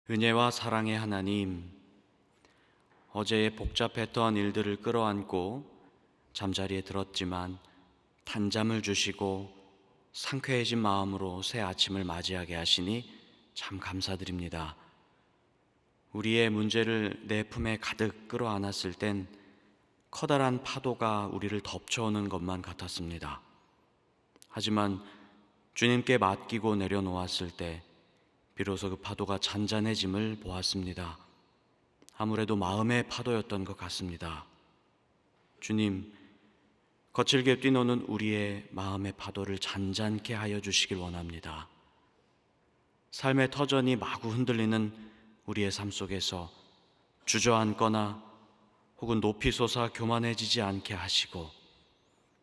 은혜와 사랑의 하나님, 어제의 복잡했던 일들을 끌어안고 잠자리에 들었지만 단잠을 주시고 상쾌해진 마음으로 새 아침을 맞이하게 하시니 참 감사드립니다. 우리의 문제를 내 품에 가득 끌어안았을 땐 커다란 파도가 우리를 덮쳐오는 것만 같았습니다. 하지만 주님께 맡기고 내려놓았을 때 비로소 그 파도가 잔잔해짐을 보았습니다. 아무래도 마음의 파도였던 것 같습니다. 주님, 거칠게 뛰노는 우리의 마음의 파도를 잔잔케 하여 주시길 원합니다. 삶의 터전이 마구 흔들리는 우리의 삶 속에서 주저앉거나 혹은 높이 솟아 교만해지지 않게 하시고,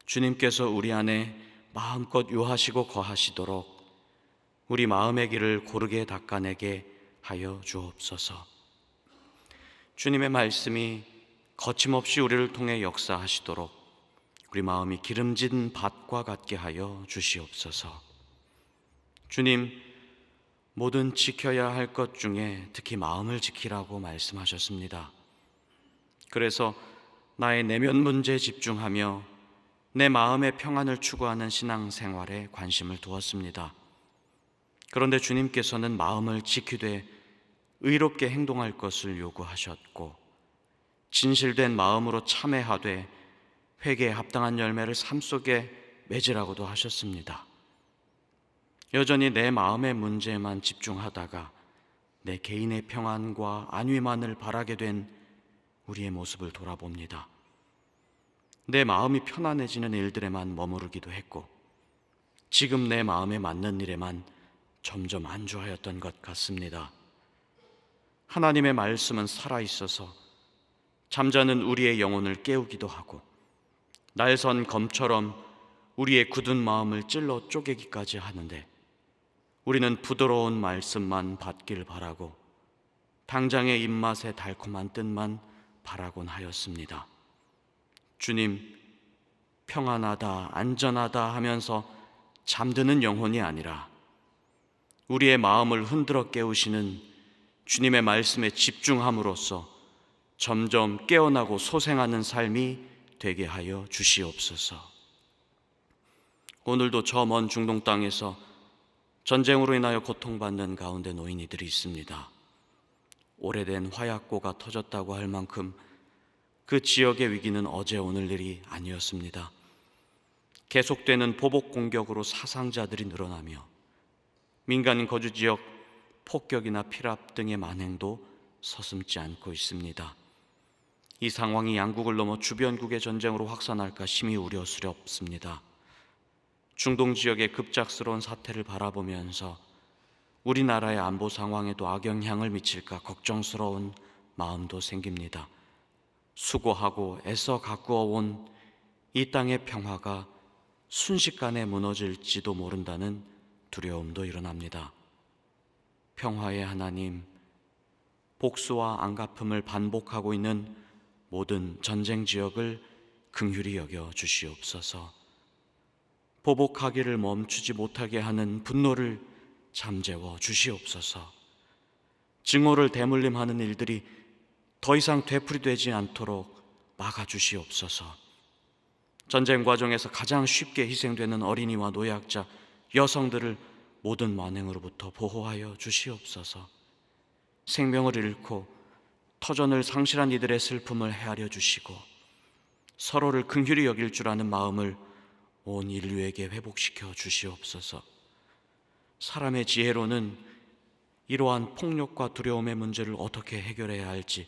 주님께서 우리 안에 마음껏 요하시고 거하시도록 우리 마음의 길을 고르게 닦아내게 하여 주옵소서. 주님의 말씀이 거침없이 우리를 통해 역사하시도록 우리 마음이 기름진 밭과 같게 하여 주시옵소서. 주님, 모든 지켜야 할 것 중에 특히 마음을 지키라고 말씀하셨습니다. 그래서 나의 내면 문제에 집중하며 내 마음의 평안을 추구하는 신앙생활에 관심을 두었습니다. 그런데 주님께서는 마음을 지키되 의롭게 행동할 것을 요구하셨고, 진실된 마음으로 참회하되 회개에 합당한 열매를 삶 속에 맺으라고도 하셨습니다. 여전히 내 마음의 문제에만 집중하다가 내 개인의 평안과 안위만을 바라게 된 우리의 모습을 돌아봅니다. 내 마음이 편안해지는 일들에만 머무르기도 했고, 지금 내 마음에 맞는 일에만 점점 안주하였던 것 같습니다. 하나님의 말씀은 살아있어서 잠자는 우리의 영혼을 깨우기도 하고, 날선 검처럼 우리의 굳은 마음을 찔러 쪼개기까지 하는데, 우리는 부드러운 말씀만 받길 바라고 당장의 입맛에 달콤한 뜻만 바라곤 하였습니다. 주님, 평안하다, 안전하다 하면서 잠드는 영혼이 아니라 우리의 마음을 흔들어 깨우시는 주님의 말씀에 집중함으로써 점점 깨어나고 소생하는 삶이 되게 하여 주시옵소서. 오늘도 저 먼 중동 땅에서 전쟁으로 인하여 고통받는 가운데 놓인 이들이 있습니다. 오래된 화약고가 터졌다고 할 만큼 그 지역의 위기는 어제 오늘 일이 아니었습니다. 계속되는 보복 공격으로 사상자들이 늘어나며 민간 거주지역 폭격이나 피랍 등의 만행도 서슴지 않고 있습니다. 이 상황이 양국을 넘어 주변국의 전쟁으로 확산할까 심히 우려스럽습니다. 중동 지역의 급작스러운 사태를 바라보면서 우리나라의 안보 상황에도 악영향을 미칠까 걱정스러운 마음도 생깁니다. 수고하고 애써 가꾸어온 이 땅의 평화가 순식간에 무너질지도 모른다는 두려움도 일어납니다. 평화의 하나님, 복수와 안갚음을 반복하고 있는 모든 전쟁 지역을 긍휼히 여겨 주시옵소서. 보복하기를 멈추지 못하게 하는 분노를 잠재워 주시옵소서. 증오를 대물림하는 일들이 더 이상 되풀이되지 않도록 막아주시옵소서. 전쟁 과정에서 가장 쉽게 희생되는 어린이와 노약자, 여성들을 모든 만행으로부터 보호하여 주시옵소서. 생명을 잃고 터전을 상실한 이들의 슬픔을 헤아려 주시고 서로를 긍휼히 여길 줄 아는 마음을 온 인류에게 회복시켜 주시옵소서. 사람의 지혜로는 이러한 폭력과 두려움의 문제를 어떻게 해결해야 할지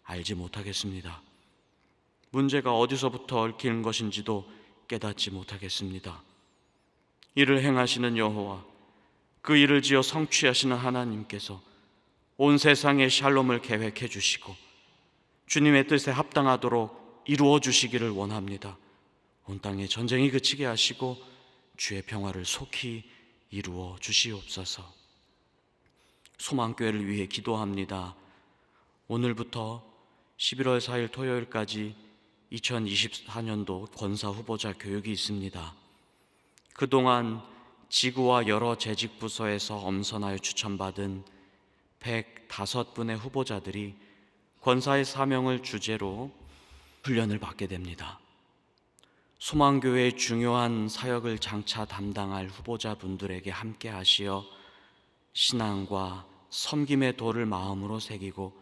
알지 못하겠습니다. 문제가 어디서부터 얽히는 것인지도 깨닫지 못하겠습니다. 이를 행하시는 여호와, 그 일을 지어 성취하시는 하나님께서 온 세상에 샬롬을 계획해 주시고 주님의 뜻에 합당하도록 이루어 주시기를 원합니다. 온 땅에 전쟁이 그치게 하시고 주의 평화를 속히 이루어 주시옵소서. 소망교회를 위해 기도합니다. 오늘부터 11월 4일 토요일까지 2024년도 권사 후보자 교육이 있습니다. 그동안 지구와 여러 재직 부서에서 엄선하여 추천받은 105분의 후보자들이 권사의 사명을 주제로 훈련을 받게 됩니다. 소망교회의 중요한 사역을 장차 담당할 후보자분들에게 함께 하시어 신앙과 섬김의 도를 마음으로 새기고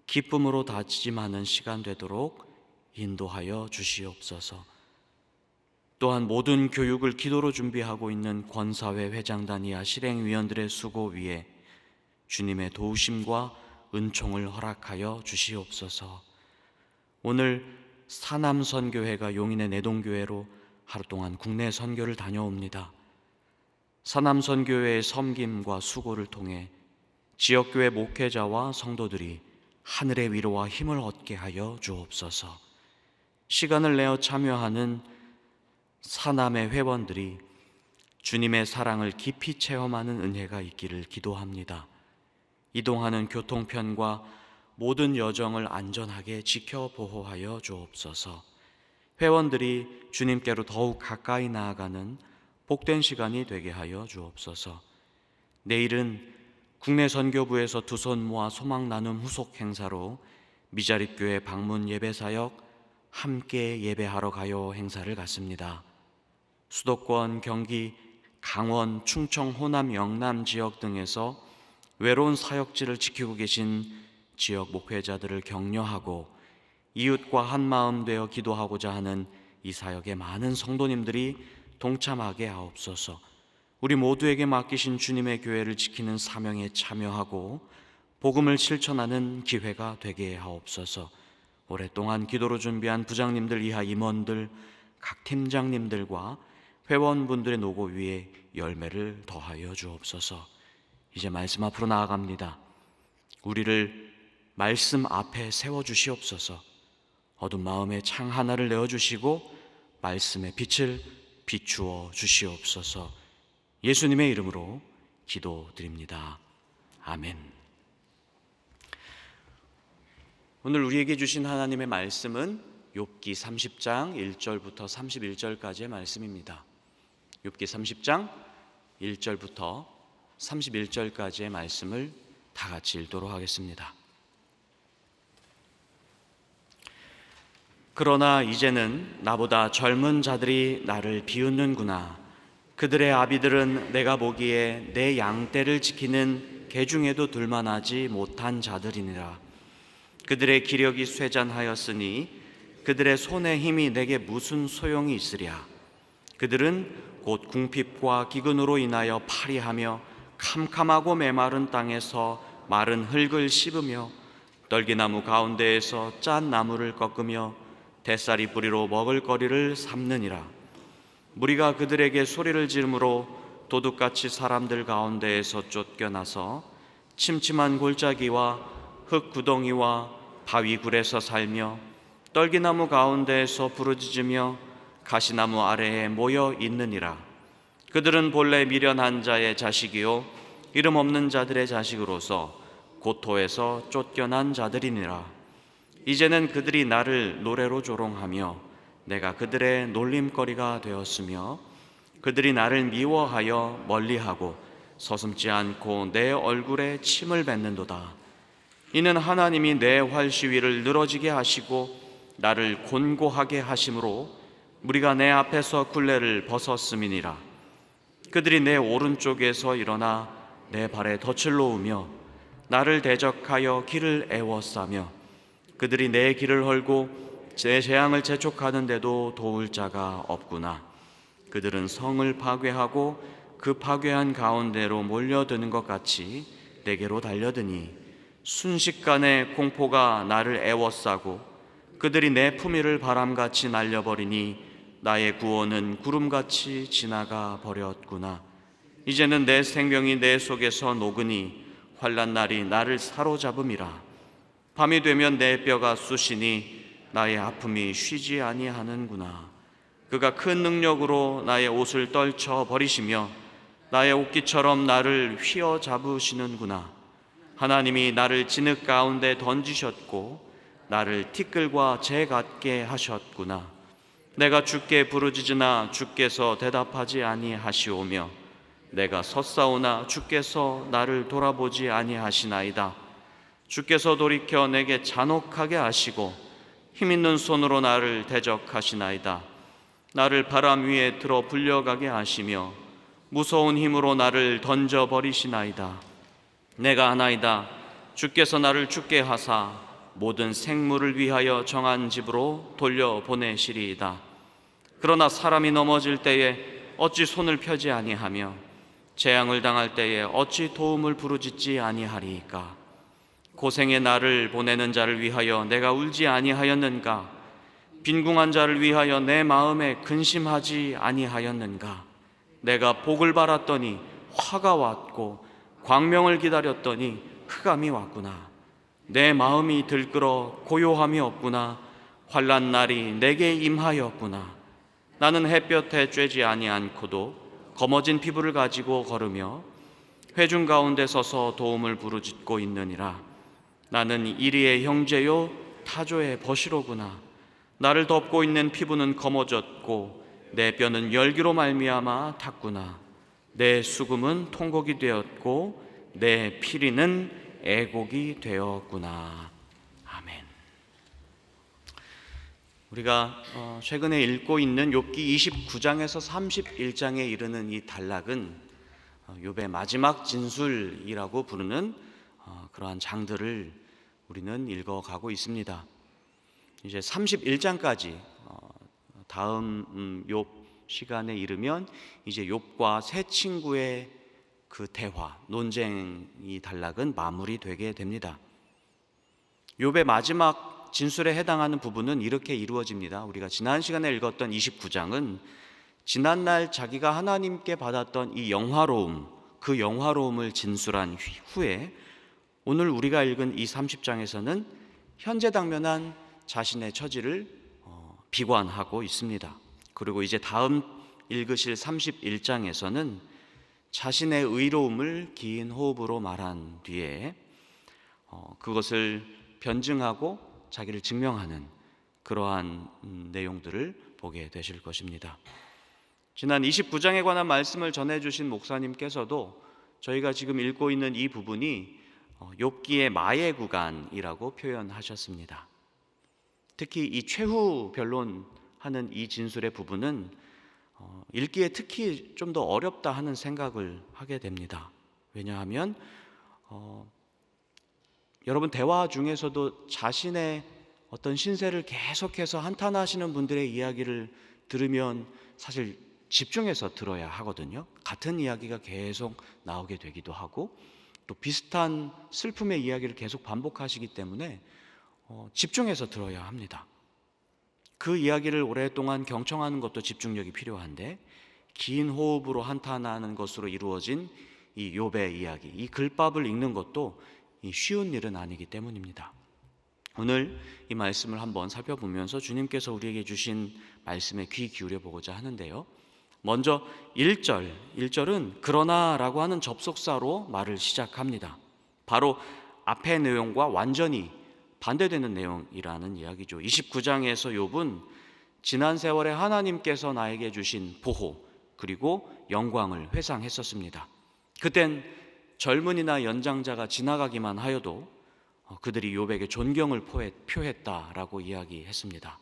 기쁨으로 다짐하는 시간 되도록 인도하여 주시옵소서. 또한 모든 교육을 기도로 준비하고 있는 권사회 회장단 이하 실행위원들의 수고 위에 주님의 도우심과 은총을 허락하여 주시옵소서. 오늘 사남선교회가 용인의 내동교회로 하루 동안 국내 선교를 다녀옵니다. 사남선교회의 섬김과 수고를 통해 지역교회 목회자와 성도들이 하늘의 위로와 힘을 얻게 하여 주옵소서. 시간을 내어 참여하는 사남의 회원들이 주님의 사랑을 깊이 체험하는 은혜가 있기를 기도합니다. 이동하는 교통편과 모든 여정을 안전하게 지켜 보호하여 주옵소서. 회원들이 주님께로 더욱 가까이 나아가는 복된 시간이 되게 하여 주옵소서. 내일은 국내 선교부에서 두 손 모아 소망 나눔 후속 행사로 미자립교회 방문 예배사역 함께 예배하러 가요 행사를 갖습니다. 수도권, 경기, 강원, 충청, 호남, 영남 지역 등에서 외로운 사역지를 지키고 계신 지역 목회자들을 격려하고 이웃과 한마음 되어 기도하고자 하는 이 사역에 많은 성도님들이 동참하게 하옵소서. 우리 모두에게 맡기신 주님의 교회를 지키는 사명에 참여하고 복음을 실천하는 기회가 되게 하옵소서. 오랫동안 기도로 준비한 부장님들 이하 임원들, 각 팀장님들과 회원분들의 노고 위에 열매를 더하여 주옵소서. 이제 말씀 앞으로 나아갑니다. 우리를 말씀 앞에 세워주시옵소서. 어두운 마음에 창 하나를 내어주시고 말씀의 빛을 비추어 주시옵소서. 예수님의 이름으로 기도드립니다. 아멘. 오늘 우리에게 주신 하나님의 말씀은 욥기 30장 1절부터 31절까지의 말씀입니다. 욥기 30장 1절부터 31절까지의 말씀을 다 같이 읽도록 하겠습니다. 그러나 이제는 나보다 젊은 자들이 나를 비웃는구나. 그들의 아비들은 내가 보기에 내 양떼를 지키는 개 중에도 둘만하지 못한 자들이니라. 그들의 기력이 쇠잔하였으니 그들의 손의 힘이 내게 무슨 소용이 있으랴. 그들은 곧 궁핍과 기근으로 인하여 파리하며 캄캄하고 메마른 땅에서 마른 흙을 씹으며 떨기나무 가운데에서 짠 나무를 꺾으며 대싸리 뿌리로 먹을거리를 삼느니라. 무리가 그들에게 소리를 지르므로 도둑같이 사람들 가운데에서 쫓겨나서 침침한 골짜기와 흙구덩이와 바위굴에서 살며 떨기나무 가운데에서 부르짖으며 가시나무 아래에 모여 있느니라. 그들은 본래 미련한 자의 자식이요 이름 없는 자들의 자식으로서 고토에서 쫓겨난 자들이니라. 이제는 그들이 나를 노래로 조롱하며 내가 그들의 놀림거리가 되었으며 그들이 나를 미워하여 멀리하고 서슴지 않고 내 얼굴에 침을 뱉는도다. 이는 하나님이 내 활시위를 늘어지게 하시고 나를 곤고하게 하심으로 무리가 내 앞에서 굴레를 벗었음이니라. 그들이 내 오른쪽에서 일어나 내 발에 덫을 놓으며 나를 대적하여 길을 애워싸며 그들이 내 길을 헐고 제 재앙을 재촉하는데도 도울 자가 없구나. 그들은 성을 파괴하고 그 파괴한 가운데로 몰려드는 것 같이 내게로 달려드니 순식간에 공포가 나를 애워싸고 그들이 내 품위를 바람같이 날려버리니 나의 구원은 구름같이 지나가 버렸구나. 이제는 내 생명이 내 속에서 녹으니 환난 날이 나를 사로잡음이라. 밤이 되면 내 뼈가 쑤시니 나의 아픔이 쉬지 아니하는구나. 그가 큰 능력으로 나의 옷을 떨쳐 버리시며 나의 옷깃처럼 나를 휘어잡으시는구나. 하나님이 나를 진흙 가운데 던지셨고 나를 티끌과 재 같게 하셨구나. 내가 주께 부르짖으나 주께서 대답하지 아니하시오며 내가 섰사오나 주께서 나를 돌아보지 아니하시나이다. 주께서 돌이켜 내게 잔혹하게 하시고 힘있는 손으로 나를 대적하시나이다. 나를 바람 위에 들어 불려가게 하시며 무서운 힘으로 나를 던져버리시나이다. 내가 하나이다. 주께서 나를 죽게 하사 모든 생물을 위하여 정한 집으로 돌려보내시리이다. 그러나 사람이 넘어질 때에 어찌 손을 펴지 아니하며 재앙을 당할 때에 어찌 도움을 부르짖지 아니하리이까. 고생의 나를 보내는 자를 위하여 내가 울지 아니하였는가? 빈궁한 자를 위하여 내 마음에 근심하지 아니하였는가? 내가 복을 바랐더니 화가 왔고 광명을 기다렸더니 흑암이 왔구나. 내 마음이 들끓어 고요함이 없구나. 환난 날이 내게 임하였구나. 나는 햇볕에 쬐지 아니않고도 검어진 피부를 가지고 걸으며 회중 가운데 서서 도움을 부르짖고 있느니라. 나는 이리의 형제요 타조의 버시로구나. 나를 덮고 있는 피부는 검어졌고 내 뼈는 열기로 말미암아 탔구나. 내 수금은 통곡이 되었고 내 피리는 애곡이 되었구나. 아멘. 우리가 최근에 읽고 있는 욥기 29장에서 31장에 이르는 이 단락은 욥의 마지막 진술이라고 부르는 그러한 장들을 우리는 읽어가고 있습니다. 이제 31장까지 다음 욥 시간에 이르면 이제 욥과 세 친구의 그 대화, 논쟁이 단락은 마무리되게 됩니다. 욥의 마지막 진술에 해당하는 부분은 이렇게 이루어집니다. 우리가 지난 시간에 읽었던 29장은 지난날 자기가 하나님께 받았던 이 영화로움, 그 영화로움을 진술한 후에 오늘 우리가 읽은 이 30장에서는 현재 당면한 자신의 처지를 비관하고 있습니다. 그리고 이제 다음 읽으실 31장에서는 자신의 의로움을 긴 호흡으로 말한 뒤에 그것을 변증하고 자기를 증명하는 그러한 내용들을 보게 되실 것입니다. 지난 29장에 관한 말씀을 전해주신 목사님께서도 저희가 지금 읽고 있는 이 부분이 욥기의 마의 구간이라고 표현하셨습니다. 특히 이 최후 변론하는 이 진술의 부분은 읽기에 특히 좀 더 어렵다 하는 생각을 하게 됩니다. 왜냐하면 여러분 대화 중에서도 자신의 어떤 신세를 계속해서 한탄하시는 분들의 이야기를 들으면 사실 집중해서 들어야 하거든요. 같은 이야기가 계속 나오게 되기도 하고 또 비슷한 슬픔의 이야기를 계속 반복하시기 때문에 집중해서 들어야 합니다. 그 이야기를 오랫동안 경청하는 것도 집중력이 필요한데 긴 호흡으로 한탄하는 것으로 이루어진 이 욥의 이야기, 이 글밥을 읽는 것도 쉬운 일은 아니기 때문입니다. 오늘 이 말씀을 한번 살펴보면서 주님께서 우리에게 주신 말씀에 귀 기울여 보고자 하는데요. 먼저 1절은 그러나라고 하는 접속사로 말을 시작합니다. 바로 앞의 내용과 완전히 반대되는 내용이라는 이야기죠. 29장에서 욥은 지난 세월에 하나님께서 나에게 주신 보호 그리고 영광을 회상했었습니다. 그땐 젊은이나 연장자가 지나가기만 하여도 그들이 욥에게 존경을 표했다라고 이야기했습니다.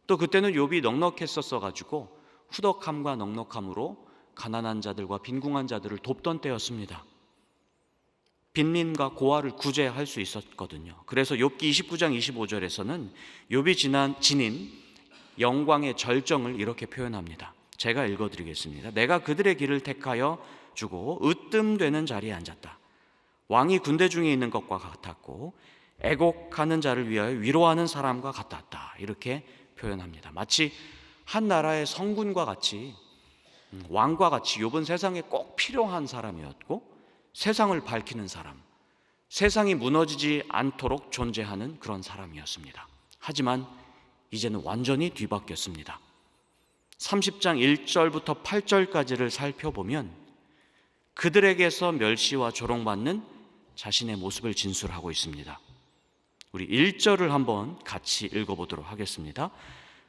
또 그때는 욥이 넉넉했었어가지고 후덕함과 넉넉함으로 가난한 자들과 빈궁한 자들을 돕던 때였습니다. 빈민과 고아를 구제할 수 있었거든요. 그래서 욥기 29장 25절에서는 욥이 지닌 영광의 절정을 이렇게 표현합니다. 제가 읽어드리겠습니다. 내가 그들의 길을 택하여 주고 으뜸되는 자리에 앉았다. 왕이 군대 중에 있는 것과 같았고 애곡하는 자를 위하여 위로하는 사람과 같았다. 이렇게 표현합니다. 마치 한 나라의 성군과 같이 왕과 같이 욥은 세상에 꼭 필요한 사람이었고 세상을 밝히는 사람, 세상이 무너지지 않도록 존재하는 그런 사람이었습니다. 하지만 이제는 완전히 뒤바뀌었습니다. 30장 1절부터 8절까지를 살펴보면 그들에게서 멸시와 조롱받는 자신의 모습을 진술하고 있습니다. 우리 1절을 한번 같이 읽어보도록 하겠습니다.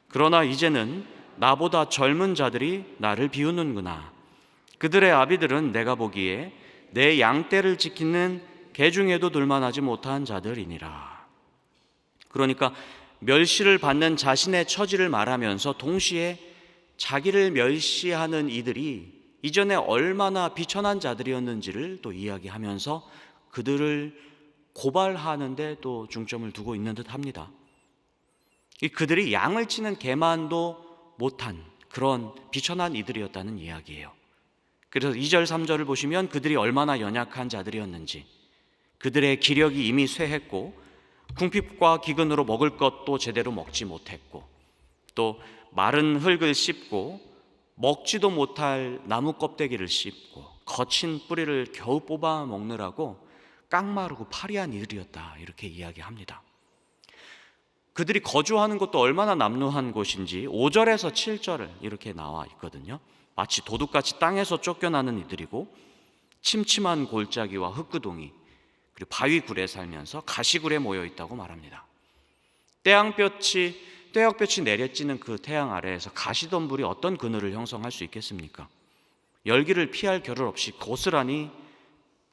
그러나 이제는 나보다 젊은 자들이 나를 비웃는구나. 그들의 아비들은 내가 보기에 내 양떼를 지키는 개 중에도 둘만하지 못한 자들이니라. 그러니까 멸시를 받는 자신의 처지를 말하면서 동시에 자기를 멸시하는 이들이 이전에 얼마나 비천한 자들이었는지를 또 이야기하면서 그들을 고발하는데 또 중점을 두고 있는 듯 합니다. 그들이 양을 치는 개만도 못한 그런 비천한 이들이었다는 이야기예요. 그래서 2절 3절을 보시면 그들이 얼마나 연약한 자들이었는지, 그들의 기력이 이미 쇠했고 궁핍과 기근으로 먹을 것도 제대로 먹지 못했고, 또 마른 흙을 씹고 먹지도 못할 나무 껍데기를 씹고 거친 뿌리를 겨우 뽑아 먹느라고 깡마르고 파리한 이들이었다, 이렇게 이야기합니다. 그들이 거주하는 곳도 얼마나 남루한 곳인지 5절에서 7절 이렇게 나와 있거든요. 마치 도둑같이 땅에서 쫓겨나는 이들이고 침침한 골짜기와 흙구덩이 그리고 바위굴에 살면서 가시굴에 모여 있다고 말합니다. 떼약볕이 내려찌는 그 태양 아래에서 가시덤불이 어떤 그늘을 형성할 수 있겠습니까? 열기를 피할 겨를 없이 고스란히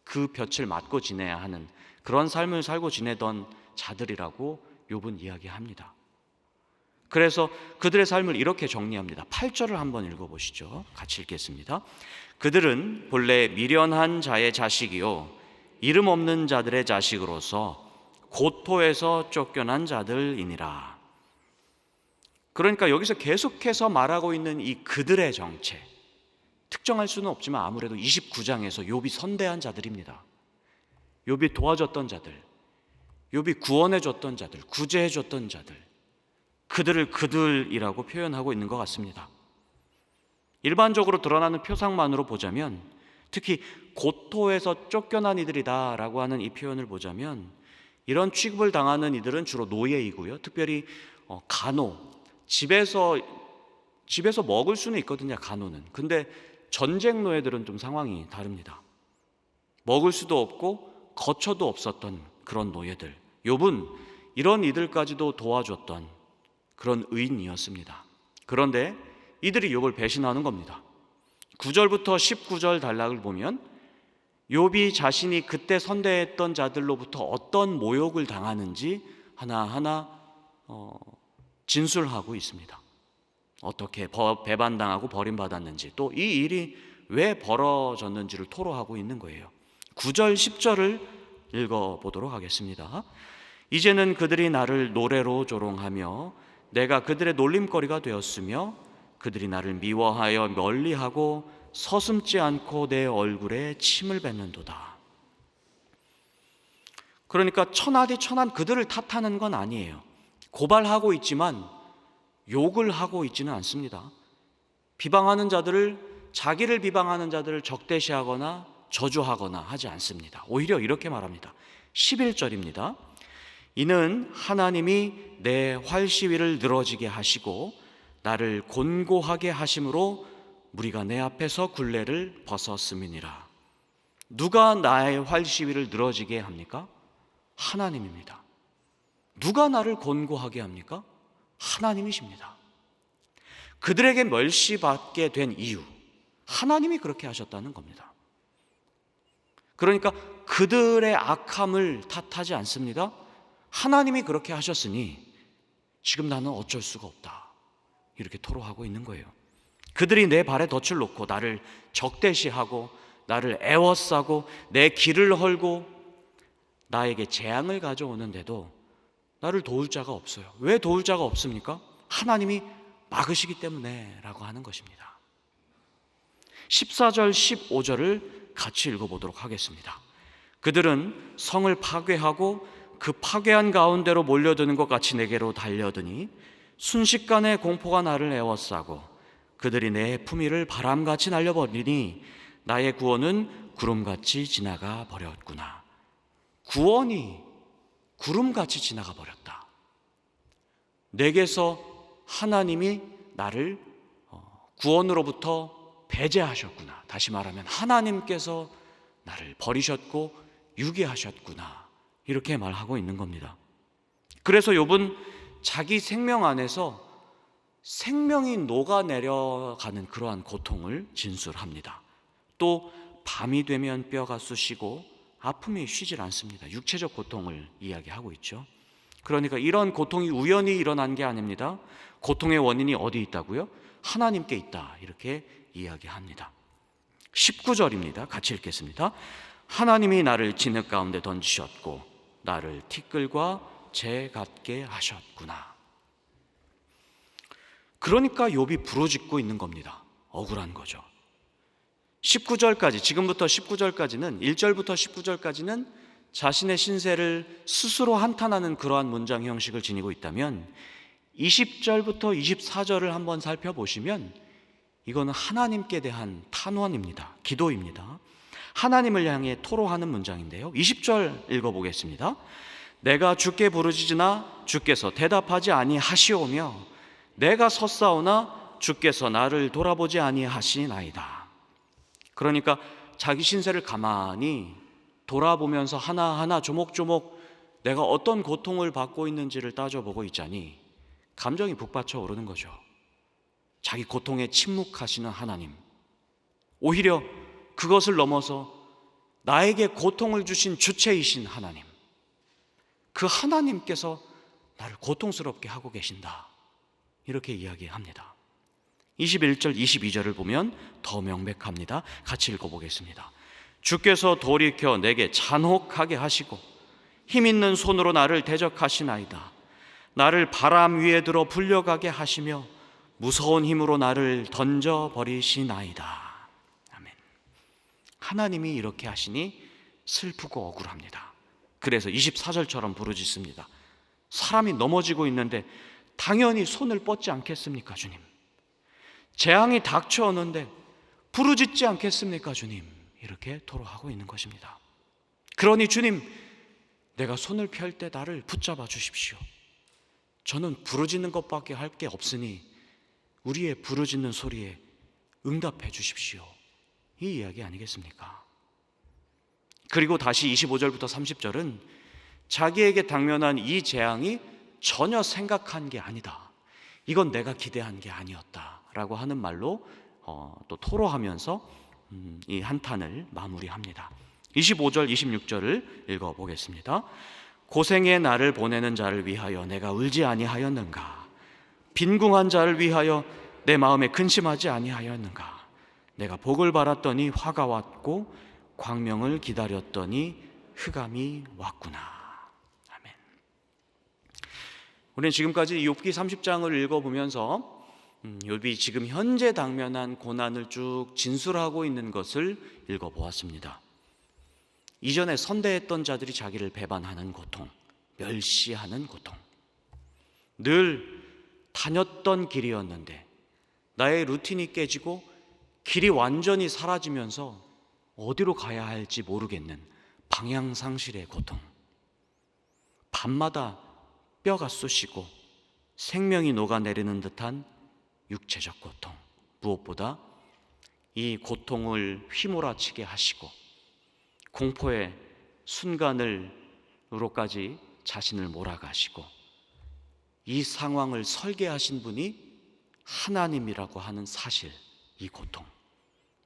그 볕을 맞고 지내야 하는 그런 삶을 살고 지내던 자들이라고 욥은 이야기합니다. 그래서 그들의 삶을 이렇게 정리합니다. 8절을 한번 읽어보시죠. 같이 읽겠습니다. 그들은 본래 미련한 자의 자식이요 이름 없는 자들의 자식으로서 고토에서 쫓겨난 자들이니라. 그러니까 여기서 계속해서 말하고 있는 이 그들의 정체, 특정할 수는 없지만 아무래도 29장에서 욥이 선대한 자들입니다. 욥이 도와줬던 자들, 욥이 구원해줬던 자들, 구제해줬던 자들, 그들을 그들이라고 표현하고 있는 것 같습니다. 일반적으로 드러나는 표상만으로 보자면, 특히 고토에서 쫓겨난 이들이다 라고 하는 이 표현을 보자면, 이런 취급을 당하는 이들은 주로 노예이고요, 특별히 간호, 집에서 먹을 수는 있거든요, 간호는. 근데 전쟁 노예들은 좀 상황이 다릅니다. 먹을 수도 없고 거처도 없었던 그런 노예들, 욥은 이런 이들까지도 도와줬던 그런 의인이었습니다. 그런데 이들이 욥을 배신하는 겁니다. 9절부터 19절 단락을 보면 욥이 자신이 그때 선대했던 자들로부터 어떤 모욕을 당하는지 하나하나 진술하고 있습니다. 어떻게 배반당하고 버림받았는지, 또 이 일이 왜 벌어졌는지를 토로하고 있는 거예요. 9절 10절을 읽어보도록 하겠습니다. 이제는 그들이 나를 노래로 조롱하며 내가 그들의 놀림거리가 되었으며 그들이 나를 미워하여 멀리하고 서슴지 않고 내 얼굴에 침을 뱉는도다. 그러니까 천하디 천한 그들을 탓하는 건 아니에요. 고발하고 있지만 욕을 하고 있지는 않습니다. 자기를 비방하는 자들을 적대시하거나 저주하거나 하지 않습니다. 오히려 이렇게 말합니다. 11절입니다. 이는 하나님이 내 활시위를 늘어지게 하시고 나를 곤고하게 하심으로 무리가 내 앞에서 굴레를 벗었음이니라. 누가 나의 활시위를 늘어지게 합니까? 하나님입니다. 누가 나를 곤고하게 합니까? 하나님이십니다. 그들에게 멸시받게 된 이유, 하나님이 그렇게 하셨다는 겁니다. 그러니까 그들의 악함을 탓하지 않습니다. 하나님이 그렇게 하셨으니 지금 나는 어쩔 수가 없다, 이렇게 토로하고 있는 거예요. 그들이 내 발에 덫을 놓고 나를 적대시하고 나를 애워싸고 내 길을 헐고 나에게 재앙을 가져오는데도 나를 도울 자가 없어요. 왜 도울 자가 없습니까? 하나님이 막으시기 때문에 라고 하는 것입니다. 14절 15절을 같이 읽어보도록 하겠습니다. 그들은 성을 파괴하고 그 파괴한 가운데로 몰려드는 것 같이 내게로 달려드니 순식간에 공포가 나를 에워싸고 그들이 내 품위를 바람같이 날려버리니 나의 구원은 구름같이 지나가 버렸구나. 구원이 구름같이 지나가 버렸다. 내게서 하나님이 나를 구원으로부터 배제하셨구나. 다시 말하면 하나님께서 나를 버리셨고 유기하셨구나, 이렇게 말하고 있는 겁니다. 그래서 욥은 자기 생명 안에서 생명이 녹아내려가는 그러한 고통을 진술합니다. 또 밤이 되면 뼈가 쑤시고 아픔이 쉬질 않습니다. 육체적 고통을 이야기하고 있죠. 그러니까 이런 고통이 우연히 일어난 게 아닙니다. 고통의 원인이 어디 있다고요? 하나님께 있다, 이렇게 이야기합니다. 19절입니다. 같이 읽겠습니다. 하나님이 나를 진흙 가운데 던지셨고 나를 티끌과 재 같게 하셨구나. 그러니까 욥이 부르짖고 있는 겁니다. 억울한 거죠. 19절까지, 지금부터 19절까지는, 1절부터 19절까지는 자신의 신세를 스스로 한탄하는 그러한 문장 형식을 지니고 있다면 20절부터 24절을 한번 살펴보시면 이거는 하나님께 대한 탄원입니다. 기도입니다. 하나님을 향해 토로하는 문장인데요. 20절 읽어보겠습니다. 내가 주께 부르짖으나 주께서 대답하지 아니하시오며 내가 섰사오나 주께서 나를 돌아보지 아니하시나이다. 그러니까 자기 신세를 가만히 돌아보면서 하나하나 조목조목 내가 어떤 고통을 받고 있는지를 따져보고 있자니 감정이 북받쳐 오르는 거죠. 자기 고통에 침묵하시는 하나님, 오히려 그것을 넘어서 나에게 고통을 주신 주체이신 하나님, 그 하나님께서 나를 고통스럽게 하고 계신다, 이렇게 이야기합니다. 21절 22절을 보면 더 명백합니다. 같이 읽어보겠습니다. 주께서 돌이켜 내게 잔혹하게 하시고 힘있는 손으로 나를 대적하시나이다. 나를 바람 위에 들어 불려가게 하시며 무서운 힘으로 나를 던져버리시나이다. 아멘. 하나님이 이렇게 하시니 슬프고 억울합니다. 그래서 24절처럼 부르짖습니다. 사람이 넘어지고 있는데 당연히 손을 뻗지 않겠습니까, 주님? 재앙이 닥쳐오는데 부르짖지 않겠습니까, 주님? 이렇게 토로하고 있는 것입니다. 그러니 주님, 내가 손을 펼 때 나를 붙잡아 주십시오. 저는 부르짖는 것밖에 할 게 없으니 우리의 부르짖는 소리에 응답해 주십시오. 이 이야기 아니겠습니까? 그리고 다시 25절부터 30절은 자기에게 당면한 이 재앙이 전혀 생각한 게 아니다, 이건 내가 기대한 게 아니었다 라고 하는 말로 또 토로하면서 이 한탄을 마무리합니다. 25절 26절을 읽어보겠습니다. 고생의 나를 보내는 자를 위하여 내가 울지 아니하였는가? 빈궁한 자를 위하여 내 마음에 근심하지 아니하였는가? 내가 복을 바랐더니 화가 왔고 광명을 기다렸더니 흑암이 왔구나. 아멘. 우리는 지금까지 욥기 30장을 읽어보면서 욥이 지금 현재 당면한 고난을 쭉 진술하고 있는 것을 읽어보았습니다. 이전에 선대했던 자들이 자기를 배반하는 고통, 멸시하는 고통, 늘 다녔던 길이었는데 나의 루틴이 깨지고 길이 완전히 사라지면서 어디로 가야 할지 모르겠는 방향상실의 고통, 밤마다 뼈가 쑤시고 생명이 녹아내리는 듯한 육체적 고통, 무엇보다 이 고통을 휘몰아치게 하시고 공포의 순간으로까지 자신을 몰아가시고 이 상황을 설계하신 분이 하나님이라고 하는 사실, 이 고통,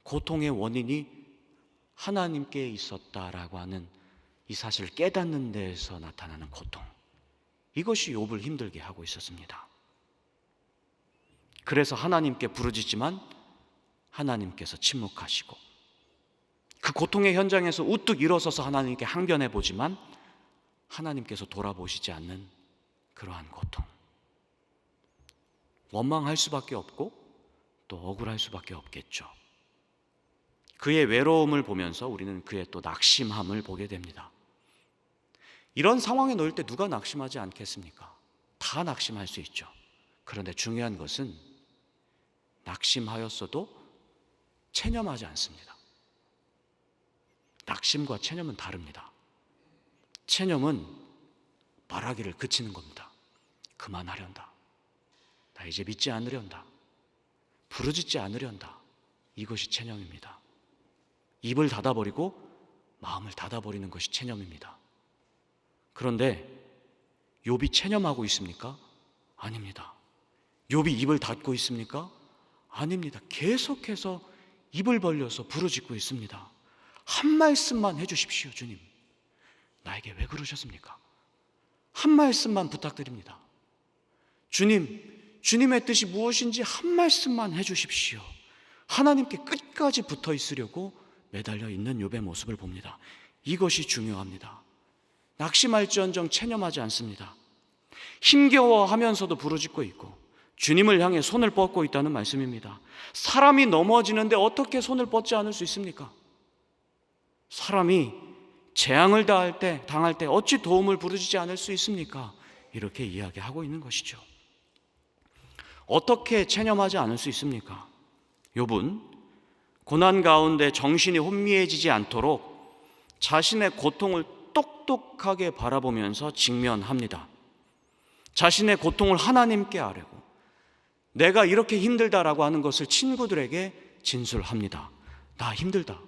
고통의 원인이 하나님께 있었다라고 하는 이 사실을 깨닫는 데에서 나타나는 고통, 이것이 욥을 힘들게 하고 있었습니다. 그래서 하나님께 부르짖지만 하나님께서 침묵하시고 그 고통의 현장에서 우뚝 일어서서 하나님께 항변해 보지만 하나님께서 돌아보시지 않는 그러한 고통, 원망할 수밖에 없고 또 억울할 수밖에 없겠죠. 그의 외로움을 보면서 우리는 그의 또 낙심함을 보게 됩니다. 이런 상황에 놓일 때 누가 낙심하지 않겠습니까? 다 낙심할 수 있죠. 그런데 중요한 것은 낙심하였어도 체념하지 않습니다. 낙심과 체념은 다릅니다. 체념은 말하기를 그치는 겁니다. 그만하련다. 나 이제 믿지 않으련다. 부르짖지 않으련다. 이것이 체념입니다. 입을 닫아버리고 마음을 닫아버리는 것이 체념입니다. 그런데 욥이 체념하고 있습니까? 아닙니다. 욥이 입을 닫고 있습니까? 아닙니다. 계속해서 입을 벌려서 부르짖고 있습니다. 한 말씀만 해주십시오. 주님, 나에게 왜 그러셨습니까? 한 말씀만 부탁드립니다. 주님, 주님의 뜻이 무엇인지 한 말씀만 해주십시오. 하나님께 끝까지 붙어 있으려고 매달려 있는 욥의 모습을 봅니다. 이것이 중요합니다. 낙심할지언정 체념하지 않습니다. 힘겨워하면서도 부르짖고 있고 주님을 향해 손을 뻗고 있다는 말씀입니다. 사람이 넘어지는데 어떻게 손을 뻗지 않을 수 있습니까? 사람이 재앙을 당할 때 어찌 도움을 부르짖지 않을 수 있습니까? 이렇게 이야기하고 있는 것이죠. 어떻게 체념하지 않을 수 있습니까? 욥은 고난 가운데 정신이 혼미해지지 않도록 자신의 고통을 똑똑하게 바라보면서 직면합니다. 자신의 고통을 하나님께 아뢰고 내가 이렇게 힘들다라고 하는 것을 친구들에게 진술합니다. 나 힘들다.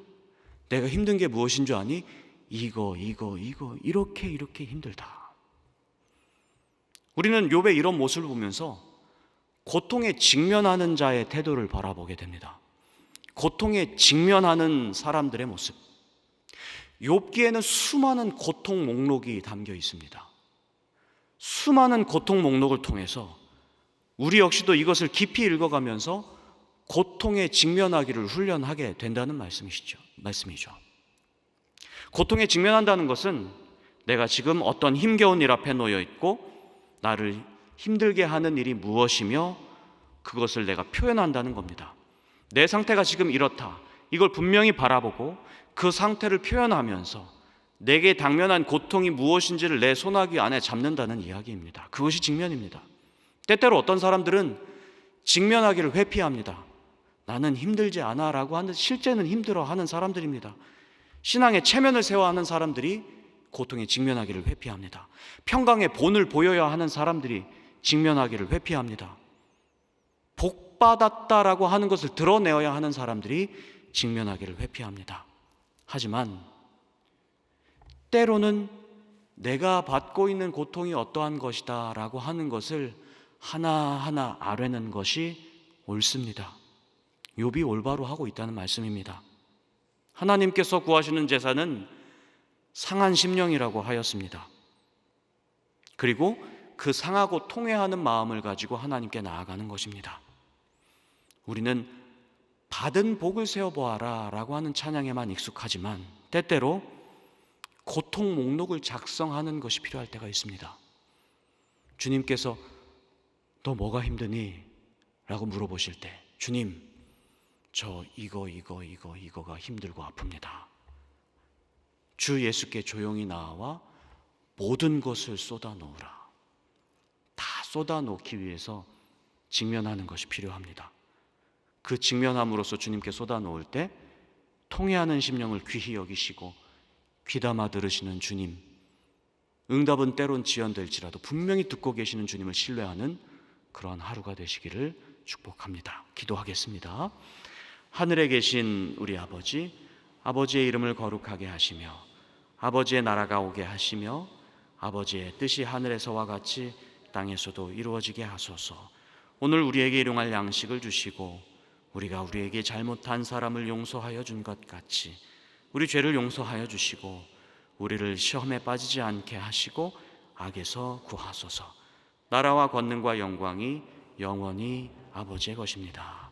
내가 힘든 게 무엇인 줄 아니? 이거 이렇게 힘들다. 우리는 욥의 이런 모습을 보면서 고통에 직면하는 자의 태도를 바라보게 됩니다. 고통에 직면하는 사람들의 모습. 욥기에는 수많은 고통 목록이 담겨 있습니다. 수많은 고통 목록을 통해서 우리 역시도 이것을 깊이 읽어가면서 고통에 직면하기를 훈련하게 된다는 말씀이죠. 고통에 직면한다는 것은 내가 지금 어떤 힘겨운 일 앞에 놓여 있고 나를 힘들게 하는 일이 무엇이며 그것을 내가 표현한다는 겁니다. 내 상태가 지금 이렇다. 이걸 분명히 바라보고 그 상태를 표현하면서 내게 당면한 고통이 무엇인지를 내 소나기 안에 잡는다는 이야기입니다. 그것이 직면입니다. 때때로 어떤 사람들은 직면하기를 회피합니다. 나는 힘들지 않아 라고 하는데 실제는 힘들어하는 사람들입니다. 신앙의 체면을 세워야 하는 사람들이 고통에 직면하기를 회피합니다. 평강의 본을 보여야 하는 사람들이 직면하기를 회피합니다. 복받았다라고 하는 것을 드러내어야 하는 사람들이 직면하기를 회피합니다. 하지만 때로는 내가 받고 있는 고통이 어떠한 것이다 라고 하는 것을 하나하나 아뢰는 것이 옳습니다. 욥이 올바로 하고 있다는 말씀입니다. 하나님께서 구하시는 제사는 상한 심령이라고 하였습니다. 그리고 그 상하고 통회하는 마음을 가지고 하나님께 나아가는 것입니다. 우리는 받은 복을 세어보아라 라고 하는 찬양에만 익숙하지만 때때로 고통 목록을 작성하는 것이 필요할 때가 있습니다. 주님께서 너 뭐가 힘드니? 라고 물어보실 때 주님, 저 이거가 힘들고 아픕니다. 주 예수께 조용히 나와 모든 것을 쏟아놓으라. 다 쏟아놓기 위해서 직면하는 것이 필요합니다. 그 직면함으로써 주님께 쏟아놓을 때 통회하는 심령을 귀히 여기시고 귀담아 들으시는 주님, 응답은 때론 지연될지라도 분명히 듣고 계시는 주님을 신뢰하는 그러한 하루가 되시기를 축복합니다. 기도하겠습니다. 하늘에 계신 우리 아버지, 아버지의 이름을 거룩하게 하시며 아버지의 나라가 오게 하시며 아버지의 뜻이 하늘에서와 같이 땅에서도 이루어지게 하소서. 오늘 우리에게 일용할 양식을 주시고 우리가 우리에게 잘못한 사람을 용서하여 준 것 같이 우리 죄를 용서하여 주시고 우리를 시험에 빠지지 않게 하시고 악에서 구하소서. 나라와 권능과 영광이 영원히 아버지의 것입니다.